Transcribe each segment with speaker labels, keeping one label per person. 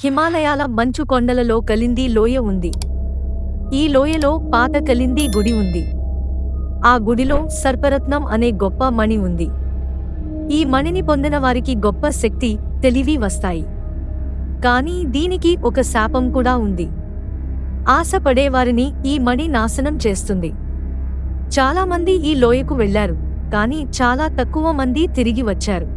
Speaker 1: హిమాలయాల మంచు కొండలలో కలింది లోయ ఉంది. ఈ లోయలో పాత కలింది గుడి ఉంది. ఆ గుడిలో సర్పరత్నం అనే గొప్ప మణి ఉంది. ఈ మణిని పొందిన వారికి గొప్ప శక్తి, తెలివి వస్తాయి. కానీ దీనికి ఒక శాపం కూడా ఉంది. ఆశపడేవారిని ఈ మణి నాశనం చేస్తుంది. చాలామంది ఈ లోయకు వెళ్లారు, కానీ చాలా తక్కువ మంది తిరిగి వచ్చారు.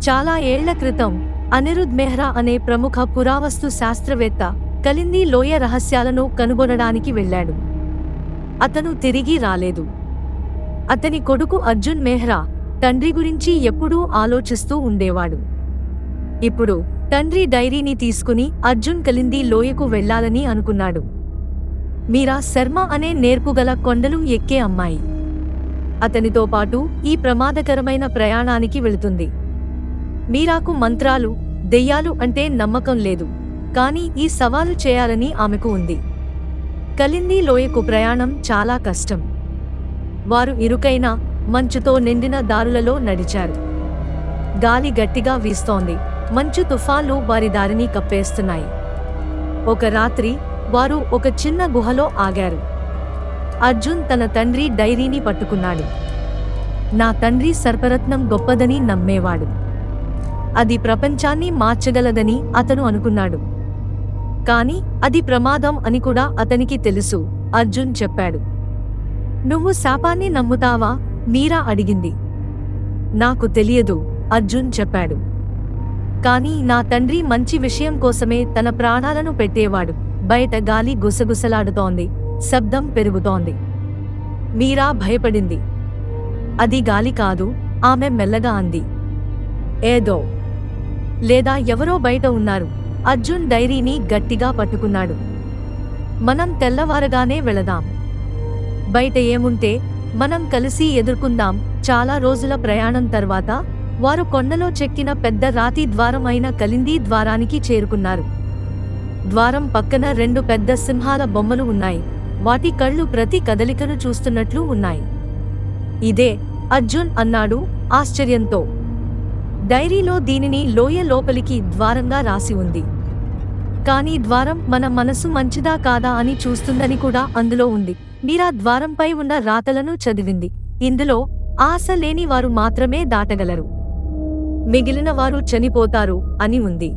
Speaker 1: చాలా ఏళ్ల క్రితం అనిరుద్ మెహ్రా అనే ప్రముఖ పురావస్తు శాస్త్రవేత్త కలింది లోయ రహస్యాలను కనుగొనడానికి వెళ్ళాడు. అతను తిరిగి రాలేదు. అతని కొడుకు అర్జున్ మెహ్రా తండ్రి గురించి ఎప్పుడూ ఆలోచిస్తూ ఉండేవాడు. ఇప్పుడు తండ్రి డైరీని తీసుకుని అర్జున్ కలింది లోయకు వెళ్లాలని అనుకున్నాడు. మీరా శర్మ అనే నేర్పుగల కొండలు ఎక్కే అమ్మాయి అతనితో పాటు ఈ ప్రమాదకరమైన ప్రయాణానికి వెళుతుంది. మీరాకు మంత్రాలు, దెయ్యాలు అంటే నమ్మకం లేదు, కానీ ఈ సవాలు చేయాలని ఆమెకు ఉంది. కలింది లోయకు ప్రయాణం చాలా కష్టం. వారు ఇరుకైన, మంచుతో నిండిన దారులలో నడిచారు. గాలి గట్టిగా వీస్తోంది. మంచు తుఫాన్లు వారి దారిని కప్పేస్తున్నాయి. ఒక రాత్రి వారు ఒక చిన్న గుహలో ఆగారు. అర్జున్ తన తండ్రి డైరీని పట్టుకున్నాడు. నా తండ్రి సర్పరత్నం గొప్పదని నమ్మేవాడు. అది ప్రపంచాన్ని మార్చగలదని అతను అనుకున్నాడు. కాని అది ప్రమాదం అని కూడా అతనికి తెలుసు. అర్జున్ చెప్పాడు. నువ్వు శాపాన్ని నమ్ముతావా? మీరా అడిగింది. నాకు తెలియదు, అర్జున్ చెప్పాడు. కాని నా తండ్రి మంచి విషయం కోసమే తన ప్రాణాలను పెట్టేవాడు. బయట గాలి గుసగుసలాడుతోంది, శబ్దం పెరుగుతోంది. మీరా భయపడింది. అది గాలి కాదు, ఆమె మెల్లగా అంది. ఏదో లేదా ఎవరో బయట ఉన్నారు. అర్జున్ డైరీని గట్టిగా పట్టుకున్నాడు. మనం తెల్లవారగానే వెళదాం. బయట ఏముంటే మనం కలిసి ఎదుర్కొందాం. చాలా రోజుల ప్రయాణం తర్వాత వారు కొండలో చెక్కిన పెద్ద రాతి ద్వారం అయిన కలింది ద్వారానికి చేరుకున్నారు. ద్వారం పక్కన 2 పెద్ద సింహాల బొమ్మలు ఉన్నాయి. వాటి కళ్ళు ప్రతి కదలికను చూస్తున్నట్లు ఉన్నాయి. ఇదే, అర్జున్ అన్నాడు ఆశ్చర్యంతో. డైరీలో దీనిని లోయ లోపలికి ద్వారంగా రాసి ఉంది. కానీ ద్వారం మన మనసు మంచిదా కాదా అని చూస్తుందని కూడా అందులో ఉంది. మీరా ద్వారంపై ఉన్న రాతలను చదివింది. ఇందులో ఆశ లేని వారు మాత్రమే దాటగలరు, మిగిలిన వారు చనిపోతారు అని ఉంది.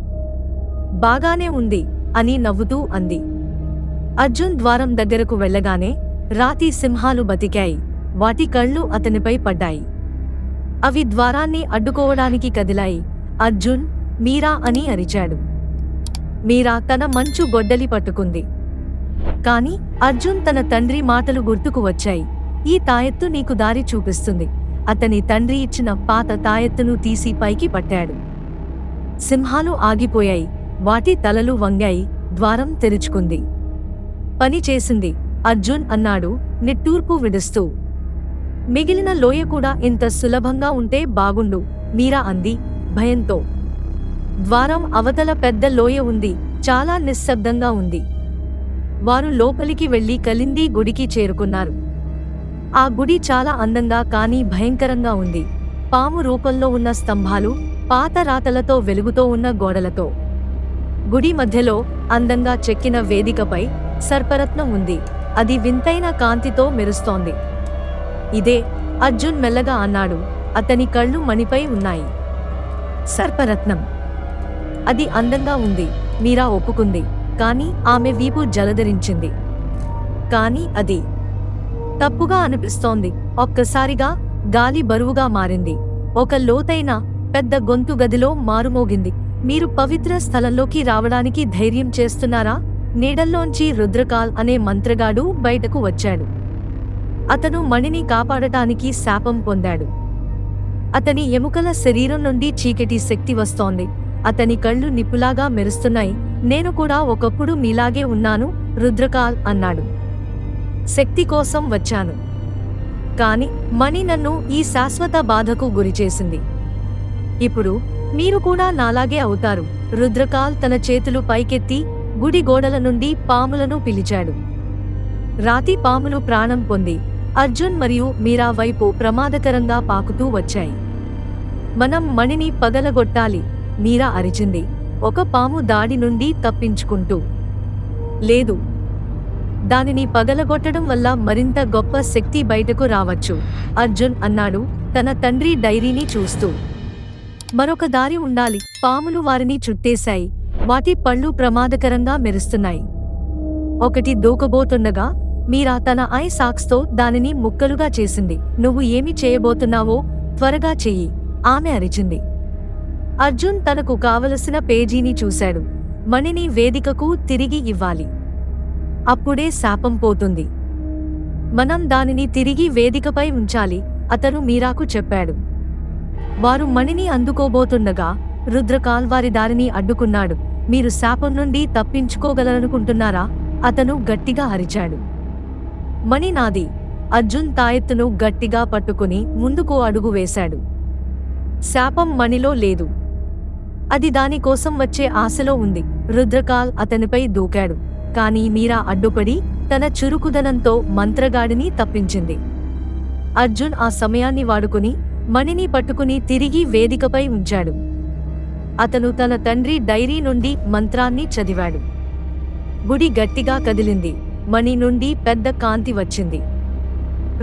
Speaker 1: బాగానే ఉంది అని నవ్వుతూ అంది. అర్జున్ ద్వారం దగ్గరకు వెళ్ళగానే రాతి సింహాలు బతికాయి. వాటి కళ్ళు అతనిపై పడ్డాయి. అవి ద్వారాన్ని అడ్డుకోవడానికి కదిలాయి. అర్జున్, మీరా అని అరిచాడు. మీరా తన మంచు గొడ్డలి పట్టుకుంది. కాని అర్జున్ తన తండ్రి మాటలు గుర్తుకు వచ్చాయి. ఈ తాయెత్తు నీకు దారి చూపిస్తుంది. అతని తండ్రి ఇచ్చిన పాత తాయెత్తును తీసి పైకి పట్టాడు. సింహాలు ఆగిపోయాయి. వాటి తలలు వంగాయి. ద్వారం తెరుచుకుంది. పని చేసింది, అర్జున్ అన్నాడు నిట్టూర్పు విడుస్తూ. మిగిలిన లోయ కూడా ఇంత సులభంగా ఉంటే బాగుండు, మీరా అంది భయంతో. ద్వారం అవతల పెద్ద లోయ ఉంది. చాలా నిశ్శబ్దంగా ఉంది. వారు లోపలికి వెళ్లి కలింది గుడికి చేరుకున్నారు. ఆ గుడి చాలా అందంగా కానీ భయంకరంగా ఉంది. పాము రూపంలో ఉన్న స్తంభాలు, పాత రాతలతో వెలుగుతో ఉన్న గోడలతో. గుడి మధ్యలో అందంగా చెక్కిన వేదికపై సర్పరత్నం ఉంది. అది వింతైన కాంతితో మెరుస్తోంది. ఇదే, అర్జున్ మెల్లగా అన్నాడు. అతని కళ్ళు మణిపై ఉన్నాయి. సర్పరత్నం. అది అందంగా ఉంది, మీరా ఒప్పుకుంది. కాని ఆమె వీపు జలధరించింది. కాని అది తప్పుగా అనిపిస్తోంది. ఒక్కసారిగా గాలి బరువుగా మారింది. ఒక లోతైన, పెద్ద గొంతు గదిలో మారుమోగింది. మీరు పవిత్ర స్థలంలోకి రావడానికి ధైర్యం చేస్తున్నారా? నీడల్లోంచి రుద్రకాల్ అనే మంత్రగాడు బయటకు వచ్చాడు. అతను మణిని కాపాడటానికి శాపం పొందాడు. అతని ఎముకల శరీరం నుండి చీకటి శక్తి వస్తోంది. అతని కళ్ళు నిప్పులాగా మెరుస్తున్నాయి. నేను కూడా ఒకప్పుడు మీలాగే ఉన్నాను, రుద్రకాల్ అన్నాడు. శక్తి కోసం వచ్చాను. కాని మణి నన్ను ఈ శాశ్వత బాధకు గురిచేసింది. ఇప్పుడు మీరు కూడా నాలాగే అవుతారు. రుద్రకాల్ తన చేతులు పైకెత్తి గుడి గోడల నుండి పాములను పిలిచాడు. రాతి పాములు ప్రాణం పొంది అర్జున్ మరియు మీరా వైపు ప్రమాదకరంగా పాకుతూ వచ్చాయి. మనం మణిని పగలగొట్టాలి, మీరా అరిచింది. ఒక పాము దాడి నుండి తప్పించుకుంటూ లేదు, దానిని పగలగొట్టడం వల్ల మరింత గొప్ప శక్తి బయటకు రావచ్చు, అర్జున్ అన్నాడు తన తండ్రి డైరీని చూస్తూ. మరొక దారి ఉండాలి. పాములు వారిని చుట్టేశాయి. వాటి పళ్ళు ప్రమాదకరంగా మెరుస్తున్నాయి. ఒకటి దూకబోతుండగా మీరా తన ఐ సాక్స్తో దానిని ముక్కలుగా చేసింది. నువ్వు ఏమి చేయబోతున్నావో త్వరగా చెయ్యి, ఆమె అరిచింది. అర్జున్ తనకు కావలసిన పేజీని చూశాడు. మణిని వేదికకు తిరిగి ఇవ్వాలి. అప్పుడే శాపం పోతుంది. మనం దానిని తిరిగి వేదికపై ఉంచాలి, అతను మీరాకు చెప్పాడు. వారు మణిని అందుకోబోతుండగా రుద్రకాల్ వారి దారిని అడ్డుకున్నాడు. మీరు శాపం నుండి తప్పించుకోగలరనుకుంటున్నారా? అతను గట్టిగా అరిచాడు. మణి నాది. అర్జున్ తాయెత్తును గట్టిగా పట్టుకుని ముందుకు అడుగు వేశాడు. శాపం మణిలో లేదు, అది దానికోసం వచ్చే ఆశలో ఉంది. రుద్రకాల్ అతనిపై దూకాడు. కానీ మీరా అడ్డుపడి తన చురుకుదనంతో మంత్రగాడిని తప్పించింది. అర్జున్ ఆ సమయాన్ని వాడుకుని మణిని పట్టుకుని తిరిగి వేదికపై ఉంచాడు. అతను తన తండ్రి డైరీ నుండి మంత్రాన్ని చదివాడు. గుడి గట్టిగా కదిలింది. మణి నుండి పెద్ద కాంతి వచ్చింది.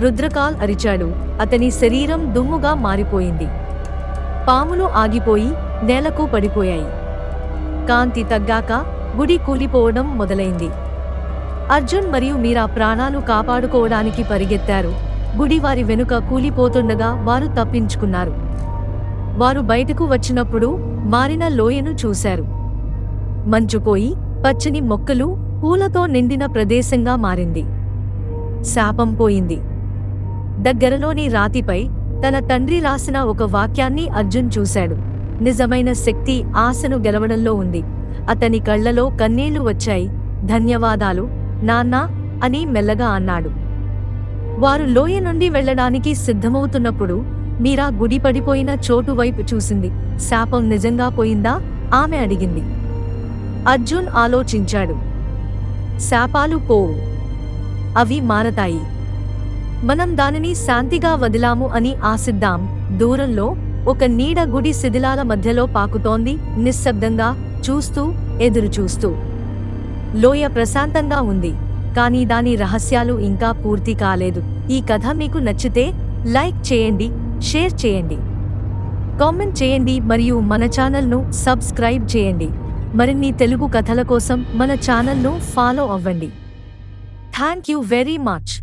Speaker 1: రుద్రకాల్ అరిచాడు. అతని శరీరం దుమ్ముగా మారిపోయింది. పాములు ఆగిపోయి నేలకు పడిపోయాయి. కాంతి తగ్గాక గుడి కూలిపోవడం మొదలైంది. అర్జున్ మరియు మీరా ప్రాణాలు కాపాడుకోవడానికి పరిగెత్తారు. గుడి వారి వెనుక కూలిపోతుండగా వారు తప్పించుకున్నారు. వారు బయటకు వచ్చినప్పుడు మారిన లోయను చూశారు. మంచుపోయి పచ్చని మొక్కలు, పూలతో నిండిన ప్రదేశంగా మారింది. శాపం పోయింది. దగ్గరలోని రాతిపై తన తండ్రి రాసిన ఒక వాక్యాన్ని అర్జున్ చూశాడు. నిజమైన శక్తి ఆశను గెలవడంలో ఉంది. అతని కళ్లలో కన్నీళ్లు వచ్చాయి. ధన్యవాదాలు నాన్నా అని మెల్లగా అన్నాడు. వారు లోయ నుండి వెళ్లడానికి సిద్ధమవుతున్నప్పుడు మీరా గుడి పడిపోయిన చోటు వైపు చూసింది. శాపం నిజంగా పోయిందా? ఆమె అడిగింది. అర్జున్ ఆలోచించాడు. శాపాలు పోవు, అవి మారతాయి. మనం దానిని శాంతిగా వదిలాము అని ఆశిద్దాం. దూరంలో ఒక నీడ గుడి శిథిలాల మధ్యలో పాకుతోంది, నిశ్శబ్దంగా చూస్తూ ఎదురుచూస్తూ. లోయ ప్రశాంతంగా ఉంది, కానీ దాని రహస్యాలు ఇంకా పూర్తి కాలేదు. ఈ కథ మీకు నచ్చితే లైక్ చేయండి, షేర్ చేయండి, కామెంట్ చేయండి మరియు మన ఛానల్ను సబ్స్క్రైబ్ చేయండి. మరిన్ని తెలుగు కథల కోసం మన ఛానల్ను ఫాలో అవ్వండి. Thank you very much.